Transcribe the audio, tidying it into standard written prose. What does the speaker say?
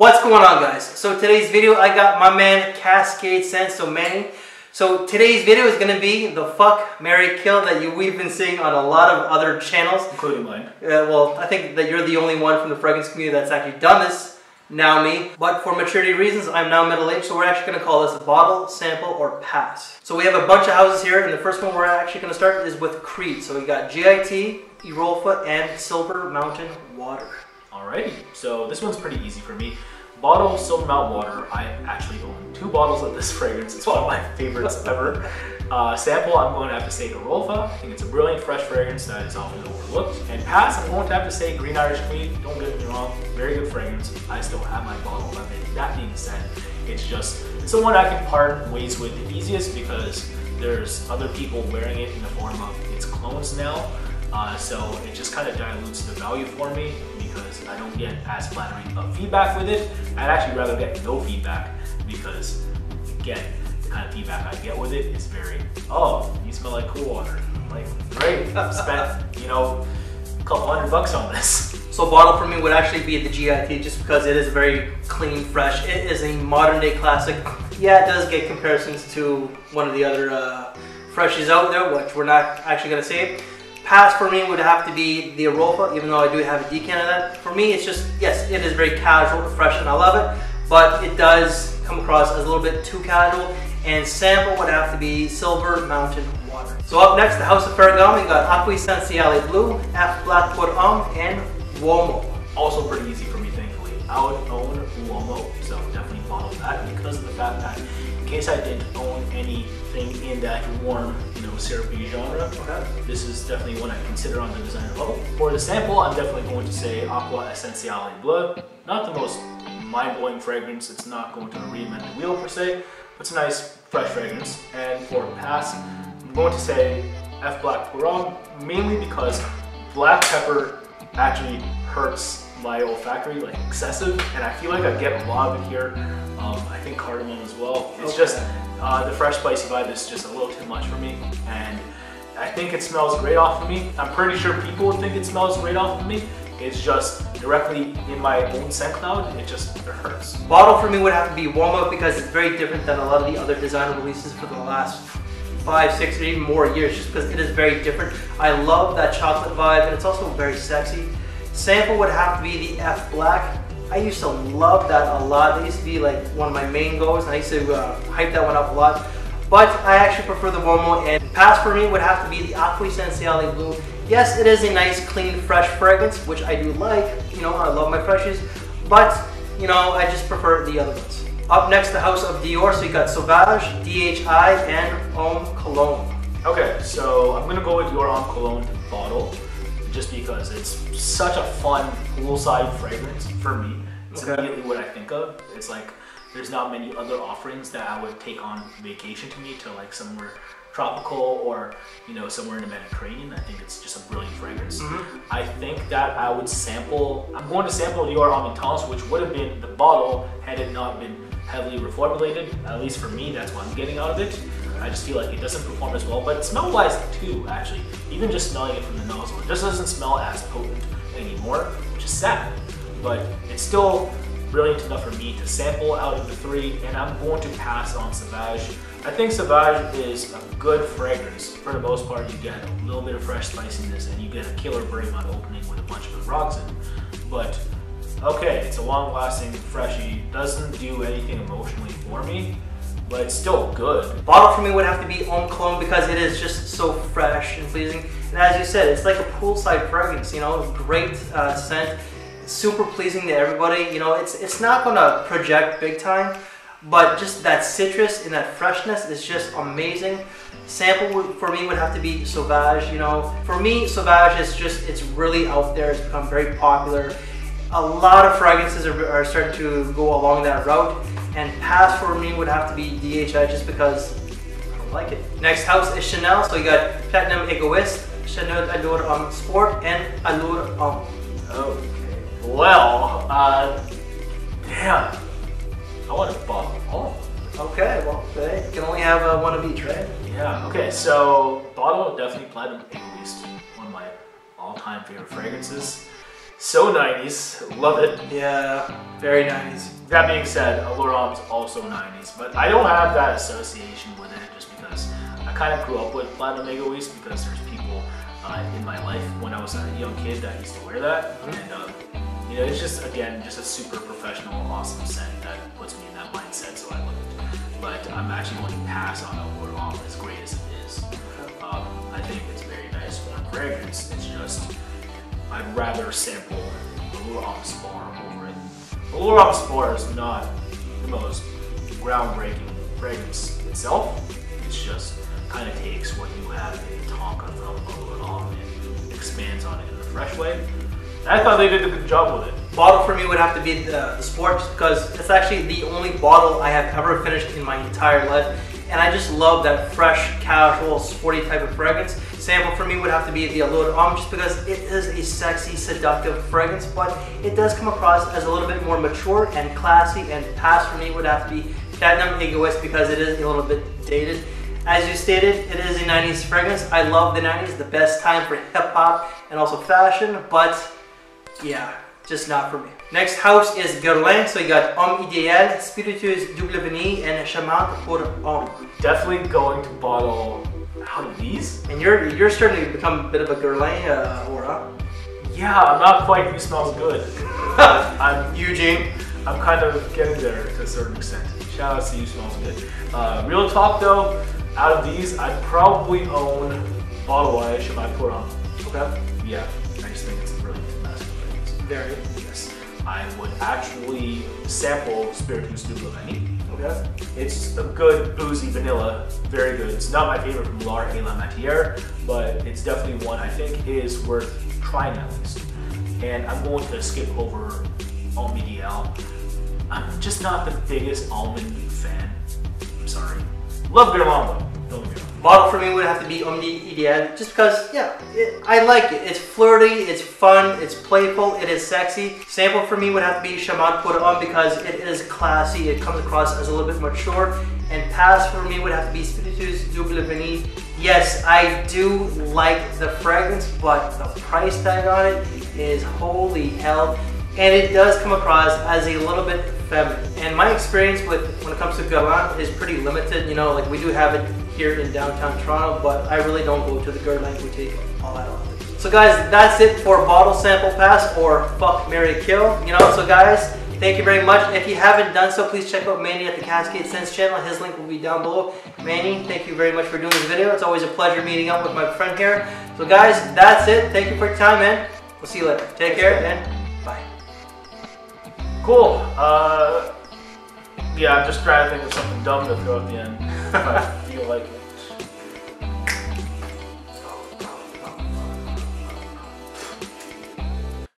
What's going on, guys? So today's video, I got my man Cascade Scents, so Manny. So today's video is going to be the fuck, marry, kill that we've been seeing on a lot of other channels. Including mine. Well, I think that you're the only one from the fragrance community that's actually done this. Now me. But for maturity reasons, I'm now middle-aged, so we're actually going to call this bottle, sample, or pass. So we have a bunch of houses here, and the first one we're actually going to start is with Creed. So we got GIT, Europa, and Silver Mountain Water. Alrighty, so this one's pretty easy for me. Bottle, Silver Mountain Water. I actually own 2 bottles of this fragrance. It's one of my favorites ever. Sample, I'm going to have to say Europa. I think it's a brilliant, fresh fragrance that is often overlooked. And pass, I'm going to have to say Green Irish Queen. Don't get me wrong, very good fragrance. I still have my bottle of it. That being said, it's the one I can part ways with the easiest because there's other people wearing it in the form of its clones now. So it just kind of dilutes the value for me because I don't get as flattering of feedback with it. I'd actually rather get no feedback because, again, the kind of feedback I get with it is very, oh, you smell like cool water. Like, great, spent, a couple $100 on this. So bottle for me would actually be the GIT just because it is very clean, fresh. It is a modern day classic. Yeah, it does get comparisons to one of the other freshies out there, which we're not actually going to say. Pass for me would have to be the Europa, even though I do have a decan of that. For me, it's just, yes, it is very casual, fresh, and I love it, but it does come across as a little bit too casual. And sample would have to be Silver Mountain Water. So up next, the House of Ferragamo, we got Acqua Essenziale Blue, F Black Put and Uomo. Also pretty easy for me, thankfully. I would own Uomo, so definitely follow that because of the fact that in case I didn't own anything in that warm, syrupy genre, this is definitely one I consider on the designer level. For the sample, I'm definitely going to say Acqua Essenziale Bleu. Not the most mind-blowing fragrance. It's not going to reinvent the wheel per se, but it's a nice, fresh fragrance. And for pass, I'm going to say F Black Put mainly because black pepper actually hurts my olfactory, like excessive, and I feel like I get a lot of it here. I think cardamom as well. It's just the fresh spicy vibe is just a little too much for me, and I think it smells great off of me. I'm pretty sure people would think it smells great off of me. It's just directly in my own scent cloud, it hurts. Bottle for me would have to be Uomo because it's very different than a lot of the other designer releases for the last 5, 6, or even more years, just because it is very different. I love that chocolate vibe, and it's also very sexy. Sample would have to be the F Black. I used to love that a lot. It used to be like one of my main goals, and I used to hype that one up a lot. But I actually prefer the Uomo, and pass for me would have to be the Acqua Essenziale Blue. Yes, it is a nice, clean, fresh fragrance, which I do like. I love my freshies, but I just prefer the other ones. Up next, the House of Dior. So you got Sauvage, DHI, and Homme Cologne. Okay, so I'm gonna go with your Homme Cologne bottle, just because it's such a fun poolside fragrance for me. It's immediately what I think of. It's like there's not many other offerings that I would take on vacation to me to like somewhere tropical or somewhere in the Mediterranean. I think it's just a brilliant fragrance. I think that I'm going to sample Dior Homme Intense, which would have been the bottle had it not been heavily reformulated. At least for me, that's what I'm getting out of it. I just feel like it doesn't perform as well, but smell-wise too, actually. Even just smelling it from the nozzle, it just doesn't smell as potent anymore, which is sad. But it's still brilliant enough for me to sample out of the 3, and I'm going to pass on Sauvage. I think Sauvage is a good fragrance. For the most part, you get a little bit of fresh spiciness, and you get a killer bergamot opening with a bunch of rocks in. But okay, it's a long-lasting freshie. Doesn't do anything emotionally for me, but it's still good. Bottle for me would have to be Homme Cologne because it is just so fresh and pleasing. And as you said, it's like a poolside fragrance, great scent. It's super pleasing to everybody. It's not gonna project big time, but just that citrus and that freshness is just amazing. Sample for me would have to be Sauvage. For me, Sauvage is it's really out there. It's become very popular. A lot of fragrances are starting to go along that route, and pass for me would have to be DHI just because I don't like it. Next house is Chanel, so you got Platinum Egoist, Chanel Allure Homme Sport, and Allure Homme. Okay, well, damn, I want a bottle of all. Okay, well, you can only have one of each, right? Yeah, okay, so bottle, definitely Platinum Egoist, one of my all-time favorite fragrances. So 90s, love it. Yeah, very 90s. That being said, Allure is also 90s, but I don't have that association with it just because I kind of grew up with Platinum Mega Waist because there's people in my life when I was a young kid that used to wear that. And you know, it's just, again, just a super professional, awesome scent that puts me in that mindset, so I love it. But I'm actually going to pass on Allure as great as it is. I think it's a very nice warm fragrance. It's just, I'd rather sample Allure Spar over it. Allure Spar is not the most groundbreaking fragrance itself. It's just kind of takes what you have in the Tonka from Allure and expands on it in a fresh way. And I thought they did a good job with it. Bottle for me would have to be the Sport just because it's actually the only bottle I have ever finished in my entire life. And I just love that fresh, casual, sporty type of fragrance. Sample for me would have to be the Allure just because it is a sexy, seductive fragrance, but it does come across as a little bit more mature and classy, and pass for me would have to be Platinum Egoist because it is a little bit dated. As you stated, it is a 90s fragrance. I love the 90s, the best time for hip hop and also fashion, but yeah, just not for me. Next house is Guerlain, so you got Homme Idéal, Spiritueuse Double Vanille, and Charmante pour Homme. Definitely going to bottle out of these. And you're starting to become a bit of a Guerlain aura. Yeah, I'm not quite You Smells Good. I'm Eugene. I'm kind of getting there to a certain extent. Shout out to You Smells Good. Real talk though, out of these, I'd probably own Bottle Wise Charmante pour Homme. Okay. Yeah, I just think it's a brilliant masculine fragrance. Very. Yes. I would actually sample Spiritueuse Double Vanille. Okay. It's a good boozy vanilla, very good. It's not my favorite from L'Art et la Matière, but it's definitely one I think is worth trying at least. And I'm going to skip over Homme Idéal. I'm just not the biggest almond fan. I'm sorry. Love Guerlain though. Don't get me wrong. Bottle for me would have to be Homme Idéal just because, yeah, I like it. It's flirty, it's fun, it's playful, it is sexy. Sample for me would have to be Charmante pour Homme because it is classy, it comes across as a little bit mature. And pass for me would have to be Spiritueuse Double Vanille. Yes, I do like the fragrance, but the price tag on it is holy hell. And it does come across as a little bit feminine. And my experience with when it comes to Guerlain is pretty limited. You know, like we do have it here in downtown Toronto, but I really don't go to the Guerlain boutique all that often. So guys, that's it for bottle sample pass or fuck, marry, kill. You know, so guys, thank you very much. If you haven't done so, please check out Manny at the Cascade Scents channel. His link will be down below. Manny, thank you very much for doing this video. It's always a pleasure meeting up with my friend here. So guys, that's it. Thank you for your time, man. We'll see you later. Take care and bye. Cool. Yeah, I'm just trying to think of something dumb to throw at the end if I feel like it.